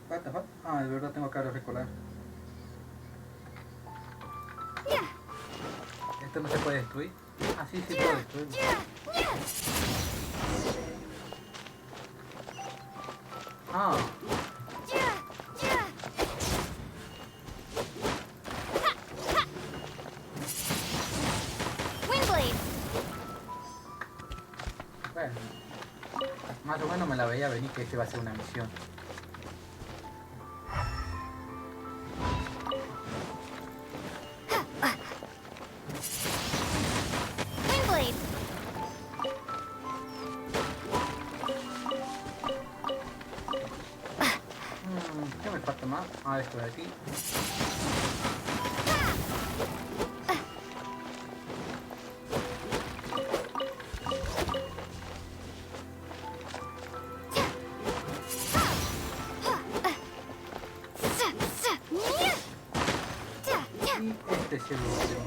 What the fuck? Ah, de verdad tengo que recordar. ¿Esto no se puede destruir? Ah, sí, sí puedo destruirlo. Ah. Bueno, más o menos me la veía venir que este va a ser una misión. ¿Qué me falta más? Ah, esto de aquí. Y este es el último.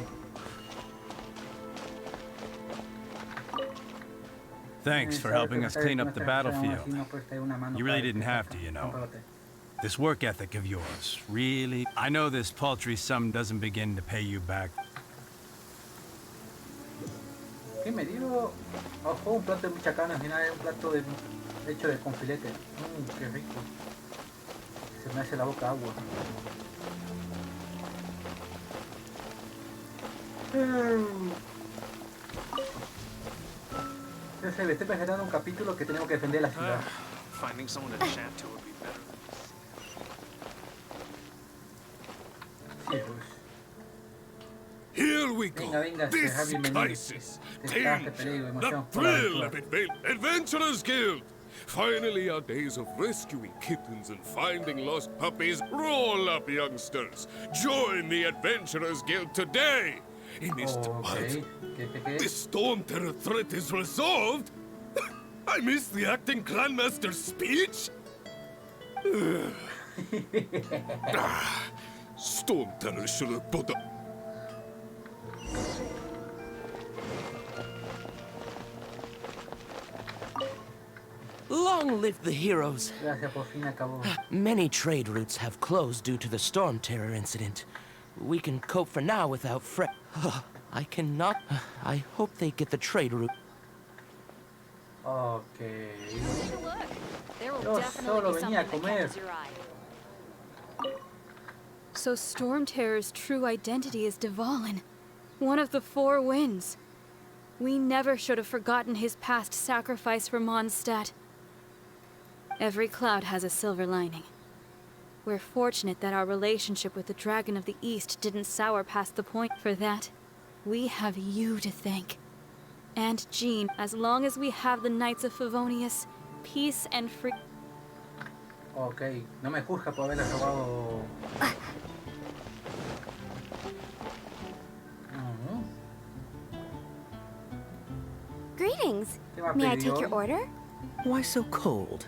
Thanks for helping us clean up the battlefield. You really didn't have to, you know. This work ethic of yours, really... I know this paltry sum doesn't begin to pay you back. ¿Qué me dio? Ojo, un plato de mucha carne, al final es un plato hecho de con filete. Qué rico. Se me hace la boca agua. Se le estoy presentando un capítulo que tenemos que defender la ciudad. Finding someone to chat to would be better than this. Sí, pues. Here we go. Venga, This crisis. Danger. The thrill of it. Adventurers Guild. Finally, our days of rescuing kittens and finding lost puppies roll up, youngsters. Join the Adventurers Guild today. In this Okay. this Storm Terror threat is resolved. I missed the acting Grandmaster's speech. Storm Terror should have put up. Long live the heroes. Gracias, por fin acabó. Many trade routes have closed due to the storm terror incident. We can cope for now without I cannot. I hope they get the trade route. Okay. There will Yo definitely solo be venía a something that comer. catches your eye. So Storm Terror's true identity is Dvalin, one of the Four Winds. We never should have forgotten his past sacrifice for Mondstadt. Every cloud has a silver lining. We're fortunate that our relationship with the Dragon of the East didn't sour past the point. For that, we have you to thank. And Jean, as long as we have the Knights of Favonius, peace and free... Okay, no me juzga por haberle robado... Greetings. ¿Qué me May I pidió take your hoy? order? Why so cold?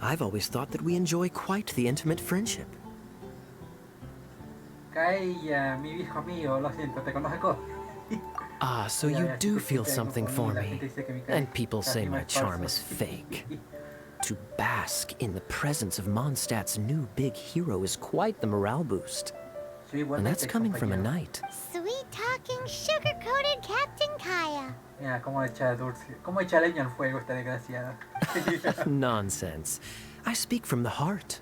I've always thought that we enjoy quite the intimate friendship. Calla, mi viejo amigo, lo siento, te conozco. Ah, so you do feel something for me. And people say my charm is fake. To bask in the presence of Mondstadt's new big hero is quite the morale boost. And that's coming from a knight. Sweet-talking, sugar-coated Captain Kaya. Mira, cómo echa dulce, cómo echa leña al fuego esta desgraciada. Nonsense. I speak from the heart.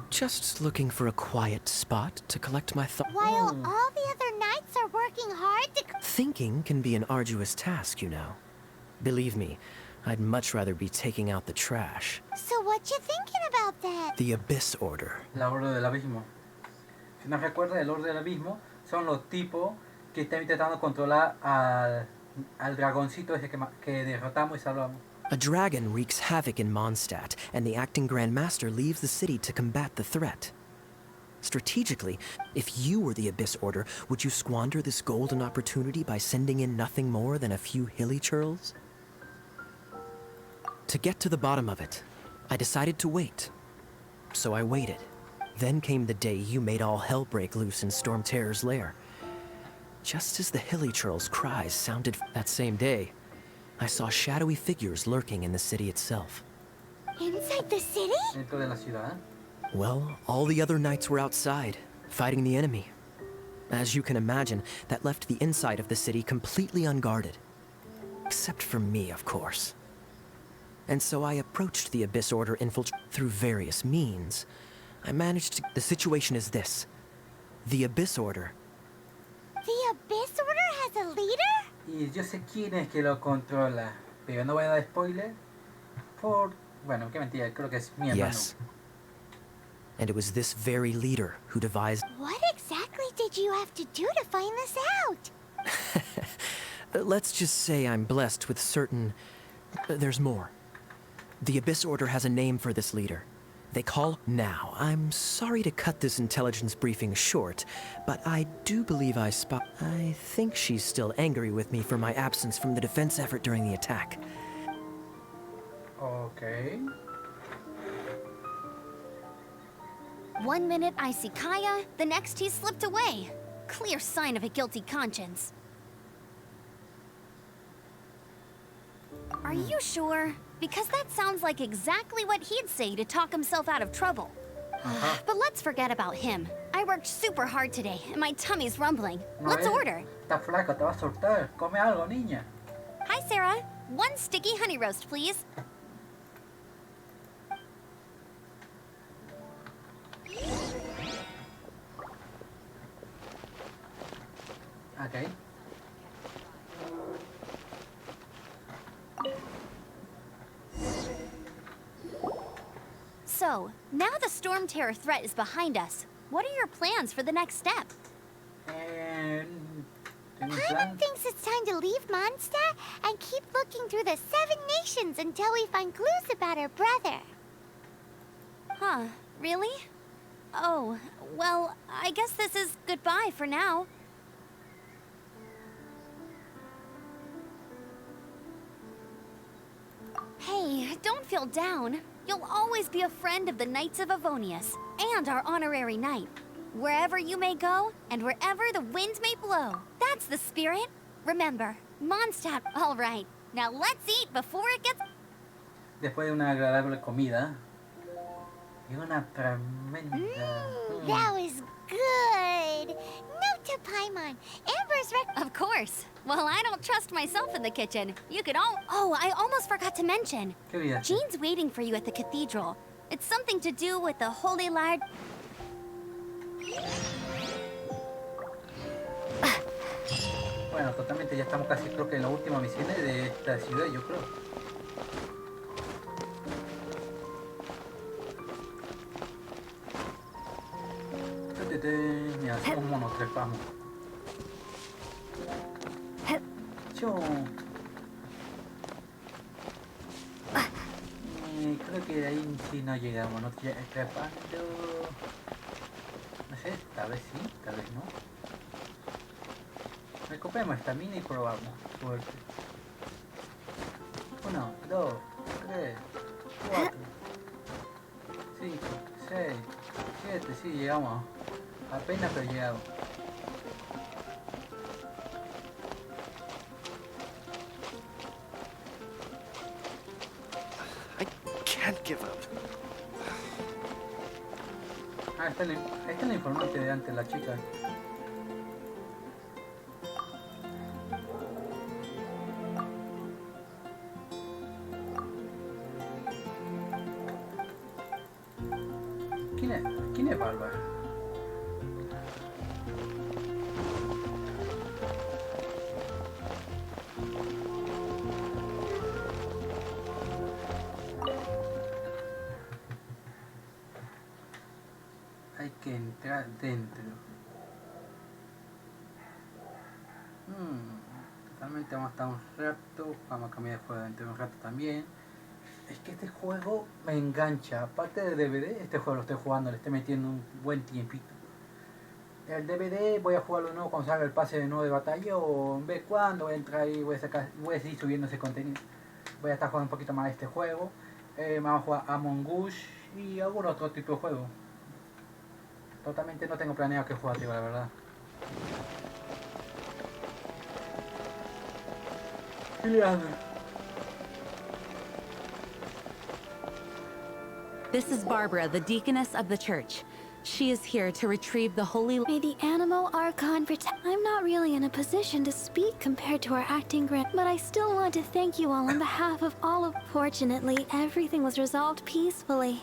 Just looking for a quiet spot to collect my thoughts. While all the other knights are working hard to... Thinking can be an arduous task, you know. Believe me, I'd much rather be taking out the trash. So what you thinking about that? The Abyss Order. La Orden del Abismo. Si no recuerda, el Orden del Abismo son los tipos que están intentando controlar al dragoncito ese que derrotamos y salvamos. A dragon wreaks havoc in Mondstadt, and the acting Grand Master leaves the city to combat the threat. Strategically, if you were the Abyss Order, would you squander this golden opportunity by sending in nothing more than a few hilly churls? To get to the bottom of it, I decided to wait. So I waited. Then came the day you made all hell break loose in Storm Terror's lair. Just as the hilly churl's cries sounded that same day, I saw shadowy figures lurking in the city itself. Inside the city? Dentro de la ciudad. Well, all the other knights were outside, fighting the enemy. As you can imagine, that left the inside of the city completely unguarded. Except for me, of course. And so I approached the Abyss Order through various means. I managed to... The situation is this. The Abyss Order... The Abyss Order has a leader? Y yo sé quién es que lo controla, pero no voy a dar spoiler por... Bueno, qué mentira, creo que es mi hermano. Yes. And it was this very leader who devised... What exactly did you have to do to find this out? Let's just say I'm blessed with certain... There's more. The Abyss Order has a name for this leader. They call... Now, I'm sorry to cut this intelligence briefing short, but I do believe I think she's still angry with me for my absence from the defense effort during the attack. Okay. 1 minute I see Kaya, the next he's slipped away. Clear sign of a guilty conscience. Are you sure? Because that sounds like exactly what he'd say to talk himself out of trouble. But let's forget about him. I worked super hard today, and my tummy's rumbling. Let's order. Está flaca, te va a soltar. Come algo, niña. Hi, Sarah. 1 sticky honey roast, please. Okay. So, now the Storm Terror threat is behind us. What are your plans for the next step? Paimon thinks it's time to leave Mondstadt and keep looking through the 7 nations until we find clues about her brother. Huh, really? Oh, well, I guess this is goodbye for now. Hey, don't feel down. You'll always be a friend of the Knights of Avonius, and our honorary knight. Wherever you may go, and wherever the wind may blow. That's the spirit. Remember, Mondstadt, all right. Now let's eat before it gets... Después de una agradable comida. Y una tremenda... That was good. Note to Paimon. Amber's Of course. Well, I don't trust myself in the kitchen. You could all... Oh, I almost forgot to mention. ¿Qué vida? Jean's waiting for you at the cathedral. It's something to do with the Holy Lard... Bueno, totalmente ya estamos casi creo que en las últimas misiones de esta ciudad, yo creo. Mira, somos monos, trepamos. Yo... creo que de ahí sí no llegamos, no trepando... No sé, tal vez sí, tal vez no. Recuperemos esta mina y probamos. Suerte. 1, 2, 3, 4, 5, 6, 7, sí, llegamos. Apenas pero llegamos. I can't give up. Ah, está el informante de antes, la chica. ¿Quién es Bárbara? Hay que entrar dentro. Totalmente vamos a estar un rato. Vamos a cambiar de juego dentro de un rato también. Es que este juego me engancha. Aparte del DVD, este juego lo estoy jugando, le estoy metiendo un buen tiempito. El DVD voy a jugarlo de nuevo cuando salga el pase de nuevo de batalla, o en vez cuando voy a entrar y voy a seguir subiendo ese contenido. Voy a estar jugando un poquito más de este juego. Vamos a jugar Among Us y algún otro tipo de juego. Totalmente no tengo planeado que jugar, tío, la verdad. This is Barbara, the deaconess of the church. She is here to retrieve the holy... May the Animo Archon protect... I'm not really in a position to speak compared to our acting grant, but I still want to thank you all on behalf of all of... Fortunately, everything was resolved peacefully.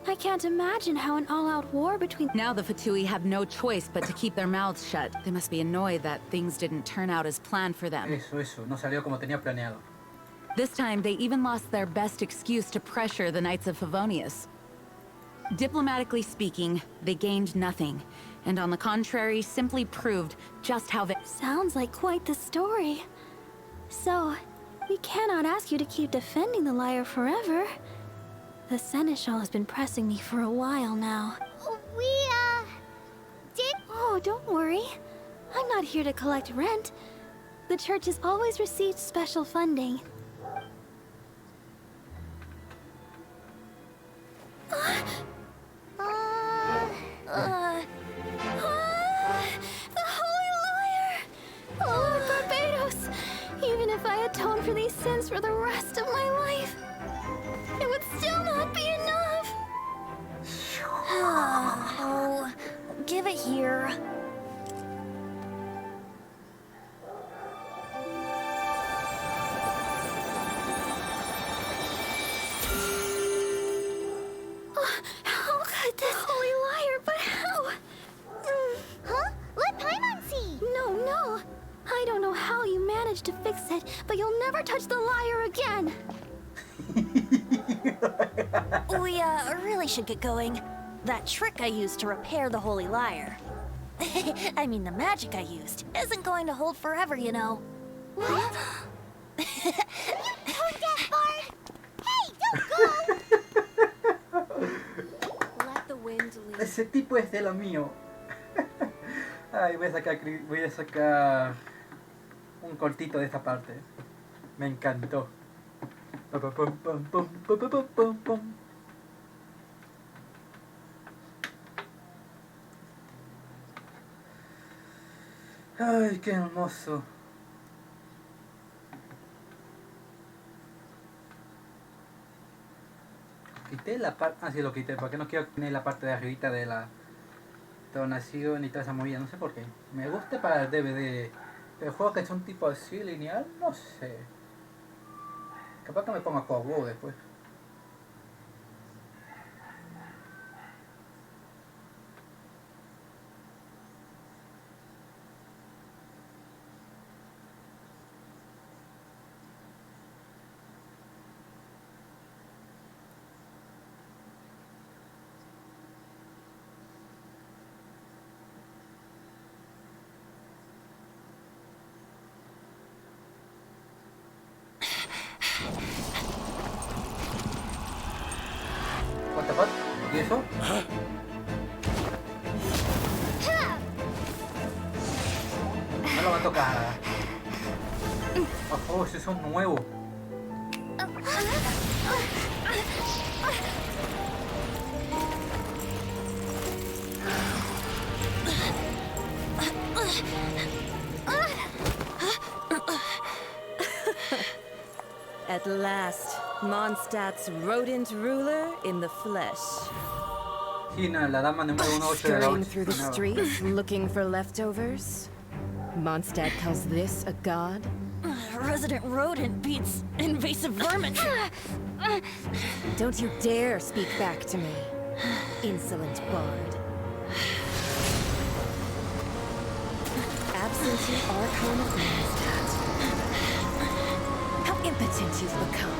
I can't imagine how an all-out war between... Now the Fatui have no choice but to keep their mouths shut. They must be annoyed that things didn't turn out as planned for them. Eso, no salió como tenía planeado. This time, they even lost their best excuse to pressure the Knights of Favonius. Diplomatically speaking, they gained nothing, and on the contrary, simply proved just how they... Sounds like quite the story. So, we cannot ask you to keep defending the liar forever. The Seneschal has been pressing me for a while now. Did... Oh, don't worry. I'm not here to collect rent. The church has always received special funding. The Holy Liar! Lord Barbados! Even if I atone for these sins for the rest of my life, it would still not be enough! Oh, give it here. How could this Holy Liar, but how? Huh? Let Paimon see! No. I don't know how you managed to fix it, but you'll never touch the liar again! We really should get going. That trick I used to repair the Holy Liar. I mean, the magic I used isn't going to hold forever, you know. What? You tone deaf, Bard! Hey, don't go! Let the wind lead. Ese tipo es de lo mío. Ay, voy a sacar un cortito de esta parte. Me encantó. Ay, qué hermoso. Quité la parte... Ah, sí, lo quité, porque no quiero tener la parte de arribita de la donación y toda esa movida, no sé por qué. Me gusta para el DVD, pero juegos que son tipo así, lineal, no sé. Capaz que me ponga Kobo después. ¿Y eso? No lo va a tocar. Oh, ese son nuevos. At last, Mondstadt's rodent ruler in the flesh. Scurrying through the streets, looking for leftovers. Mondstadt calls this a god? Resident rodent beats invasive vermin. Don't you dare speak back to me, insolent bard. Absentee Archon of Mondstadt. How impotent you've become.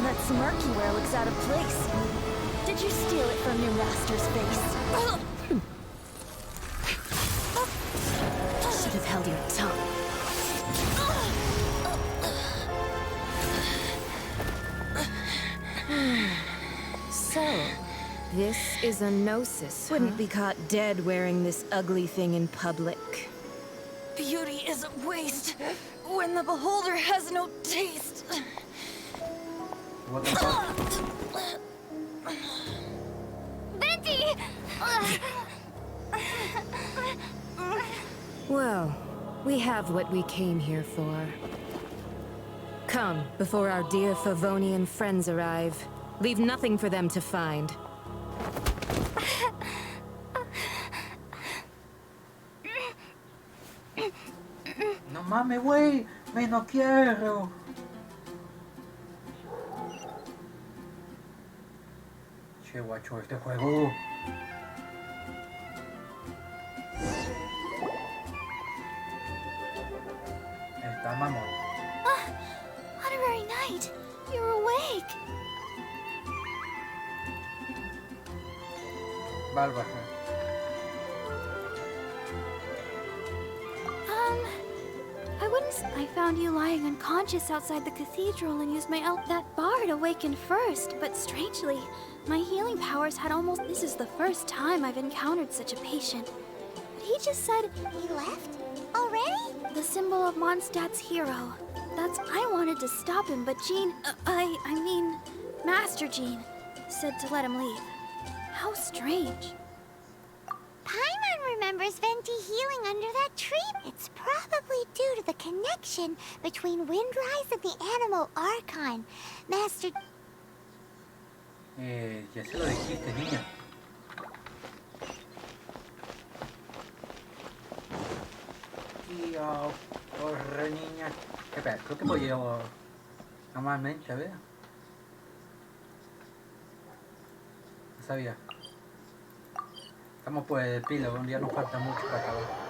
That smirk you wear looks out of place. Did you steal it from your master's face? Should have held your tongue. So, this is a gnosis. Wouldn't be caught dead wearing this ugly thing in public. Beauty is a waste when the beholder has no taste. What the fuck? Venti! Well, we have what we came here for. Come, before our dear Favonian friends arrive. Leave nothing for them to find. No mames, güey. Me no quiero. Che, guacho, este juego. Está mamón. Honorary Knight, you're awake. Bárbaro. I found you lying unconscious outside the cathedral and used that bar to awaken first, but strangely, my healing powers had almost... This is the first time I've encountered such a patient. But he just said... He left? Already? The symbol of Mondstadt's hero. I wanted to stop him, but Jean... I mean, Master Jean said to let him leave. How strange. Paimon remembers Venti healing under that tree. It's probably due to the connection between Windrise and the Animal Archon. Master... Ya se lo dijiste, niña. Y corre, niña. Espera, creo que puedo normalmente, a ver. No sabía. Estamos pues de pila, un día nos falta mucho para acabar.